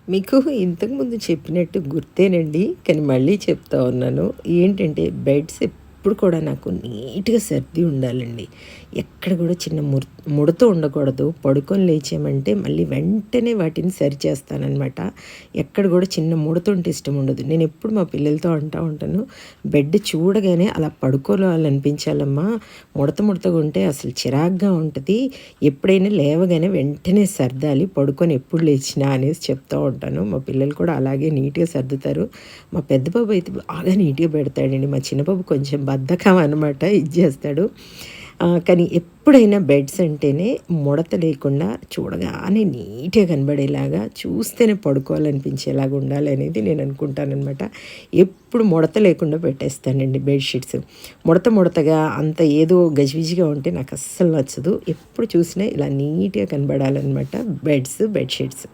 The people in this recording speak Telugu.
మీకు ఇంతకుముందు చెప్పినట్టు గుర్తేనండి. కానీ మళ్ళీ చెప్తా ఉన్నాను. ఏంటంటే బెడ్స్ ఎప్పుడు కూడా నాకు నీట్‌గా సర్ది ఉండాలండి. ఎక్కడ కూడా చిన్న ముడత ఉండకూడదు. పడుకొని లేచామంటే మళ్ళీ వెంటనే వాటిని సరిచేస్తాననమాట. ఎక్కడ కూడా చిన్న ముడత ఉంటే ఇష్టం ఉండదు. నేనెప్పుడు మా పిల్లలతో అంటా ఉంటాను, బెడ్ చూడగానే అలా పడుకోవాలనిపించాలమ్మా. ముడతగా ఉంటే అసలు చిరాకుగా ఉంటది. ఎప్పుడైనా లేవగానే వెంటనే సర్దాలి. పడుకొని ఎప్పుడు లేచినా అనేసి చెప్తూ ఉంటాను. మా పిల్లలు కూడా అలాగే నీట్‌గా సర్దుతారు. మా పెద్ద బాబు అయితే బాగా నీట్‌గా పెడతాడండి. మా చిన్న బాబు కొంచెం బద్ధకం అనమాట. ఇది చేస్తాడు. కానీ ఎప్పుడైనా బెడ్స్ అంటేనే ముడత లేకుండా చూడగానే నీట్‌గా కనబడేలాగా, చూస్తేనే పడుకోవాలనిపించేలాగా ఉండాలనేది నేను అనుకుంటాననమాట. ఎప్పుడు ముడత లేకుండా పెట్టేస్తానండి బెడ్‌షీట్స్. ముడతగా అంత ఏదో గజిబిజిగా ఉంటే నాకు అస్సలు నచ్చదు. ఎప్పుడు చూసినా ఇలా నీట్‌గా కనబడాలనమాట బెడ్‌షీట్స్.